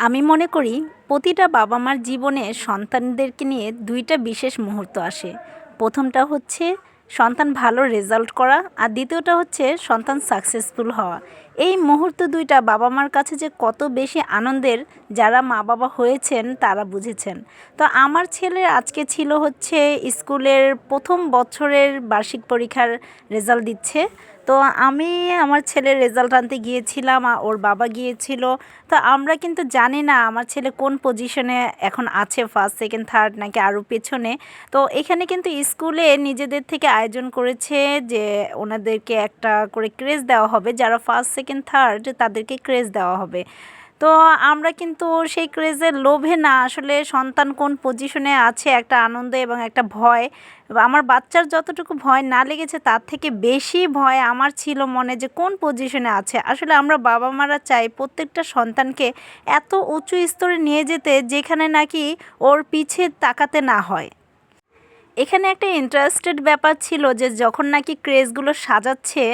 আমি মনে করি প্রতিটা বাবা মার জীবনে সন্তানদেরকে নিয়ে দুইটা বিশেষ মুহূর্ত আসে। প্রথমটা হচ্ছে সন্তান ভালো রেজাল্ট করা, আর দ্বিতীয়টা হচ্ছে সন্তান সাকসেসফুল হওয়া। এই মুহূর্ত দুইটা বাবা মার কাছে যে কত বেশি আনন্দের, যারা মা বাবা হয়েছেন তারা বুঝেছেন। তো আমার ছেলের আজকে ছিল হচ্ছে স্কুলের প্রথম বছরের বার্ষিক পরীক্ষার রেজাল্ট দিচ্ছে। তো আমি আমার ছেলের রেজাল্ট আনতে গিয়েছিলাম, ওর বাবা গিয়েছিল। তো আমরা কিন্তু জানি না আমার ছেলে কোন পজিশনে এখন আছে, ফার্স্ট সেকেন্ড থার্ড নাকি আরও পেছনে। তো এখানে কিন্তু স্কুলে নিজেদের থেকে আয়োজন করেছে যে ওনাদেরকে একটা করে ক্রেজ দেওয়া হবে, যারা ফার্স্ট সেকেন্ড থার্ড তাদেরকে ক্রেজ দেওয়া হবে। তো আমরা কিন্তু সেই ক্রেজের লোভে না, আসলে সন্তান কোন পজিশনে আছে একটা আনন্দ এবং একটা ভয়। আমার বাচ্চার যতটুকু ভয় না লেগেছে তার থেকে বেশি ভয় আমার ছিল মনে, যে কোন পজিশনে আছে। আসলে আমরা বাবা মারা চাই প্রত্যেকটা সন্তানকে এত উঁচু স্তরে নিয়ে যেতে যেখানে নাকি ওর পিছে তাকাতে না হয়। এখানে একটা ইন্টারেস্টেড ব্যাপার ছিল যে যখন নাকি ক্রেজগুলো সাজাচ্ছে,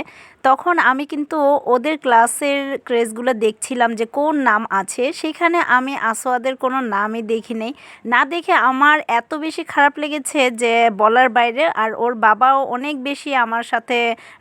তখন আমি কিন্তু ওদের ক্লাসের ক্রেজগুলো দেখছিলাম যে কোন নাম আছে। সেখানে আমি আসোয়াদের কোনো নামই দেখি নেই। না দেখে আমার এত বেশি খারাপ লেগেছে যে বলার বাইরে। আর ওর বাবাও অনেক বেশি আমার সাথে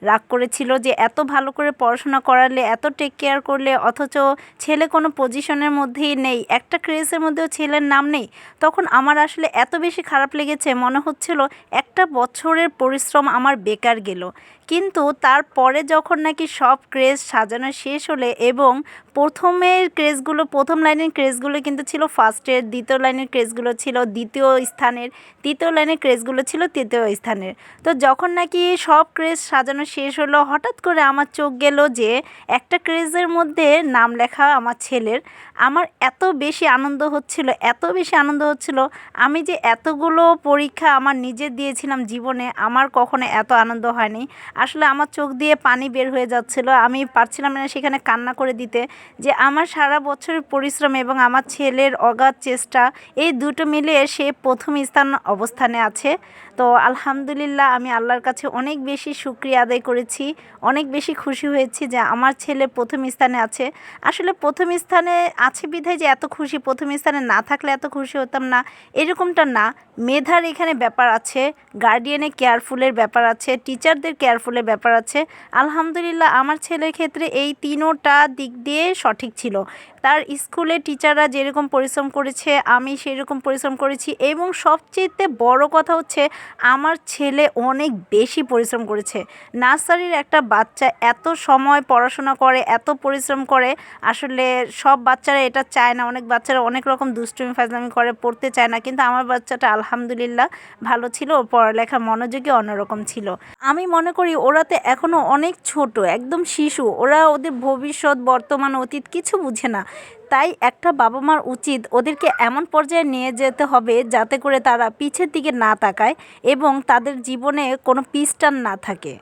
রাগ করেছিল যে এত ভালো করে পড়াশোনা করালে, এত টেক কেয়ার করলে, অথচ ছেলে কোনো পজিশনের মধ্যেই নেই, একটা ক্রেজের মধ্যেও ছেলের নাম নেই। তখন আমার আসলে এত বেশি খারাপ লেগেছে, মনে হচ্ছিল একটা বছরের পরিশ্রম আমার বেকার গেল। কিন্তু তারপরে যখন নাকি সব ক্রেজ সাজানো শেষ হলে এবং প্রথমের ক্রেজগুলো, প্রথম লাইনের ক্রেজগুলো কিন্তু ছিল ফার্স্টের, দ্বিতীয় লাইনের ক্রেজগুলো ছিল দ্বিতীয় স্থানের, তৃতীয় লাইনের ক্রেজগুলো ছিল তৃতীয় স্থানের। তো যখন নাকি সব ক্রেজ সাজানো শেষ হলো, হঠাৎ করে আমার চোখ গেল যে একটা ক্রেজের মধ্যে নাম লেখা আমার ছেলের। আমার এত বেশি আনন্দ হচ্ছিল, এত বেশি আনন্দ হচ্ছিল। আমি যে এতগুলো পরীক্ষা আমার নিজে দিয়েছিলাম জীবনে, আমার কখনো এত আনন্দ হয়নি। আসলে আমার চোখ দিয়ে পানি বের হয়ে যাচ্ছিল, আমি পারছিলাম না সেখানে কান্না করে দিতে, যে আমার সারা বছরের পরিশ্রম এবং আমার ছেলের অগাধ চেষ্টা, এই দুটো মিলিয়ে সে প্রথম স্থান অবস্থানে আছে। তো আলহামদুলিল্লাহ, আমি আল্লাহর কাছে অনেক বেশি শুকরিয়া আদায় করেছি, অনেক বেশি খুশি হয়েছি যে আমার ছেলে প্রথম স্থানে আছে। আসলে প্রথম স্থানে আছে বিধায় যে এত খুশি, প্রথম স্থানে না থাকলে এত খুশি হতাম না এরকমটা না। মেধার এখানে ব্যাপার আছে, গার্ডিয়ানের কেয়ারফুলের ব্যাপার আছে, টিচারদের কেয়ারফুলের ব্যাপার আছে। আলহামদুলিল্লাহ, আমার ছেলের ক্ষেত্রে এই তিনোটা দিক দিয়ে সঠিক ছিল। তার স্কুলে টিচাররা যেরকম পরিশ্রম করেছে, আমি সেরকম পরিশ্রম করেছি, এবং সবচেয়ে বড় কথা হচ্ছে আমার ছেলে অনেক বেশি পরিশ্রম করেছে। নার্সারির একটা বাচ্চা এত সময় পড়াশোনা করে, এত পরিশ্রম করে, আসলে সব বাচ্চারা এটা চায় না। অনেক বাচ্চারা অনেক রকম দুষ্টুমি ফাজলামি করে, পড়তে চায় না, কিন্তু আমার বাচ্চাটা আলহামদুলিল্লাহ ভালো ছিল, ওর পড়ালেখার মনোযোগী অন্যরকম ছিল। আমি মনে করি ওরাতে এখনও অনেক ছোট, একদম শিশু, ওরা ওদের ভবিষ্যৎ, বর্তমান, অতীত কিছু বুঝে না। তাই একটা বাবা মার উচিত ওদেরকে এমন পর্যায়ে নিয়ে যেতে হবে যাতে করে তারা পিছের দিকে না তাকায় এবং তাদের জীবনে কোনো পিছটান না থাকে।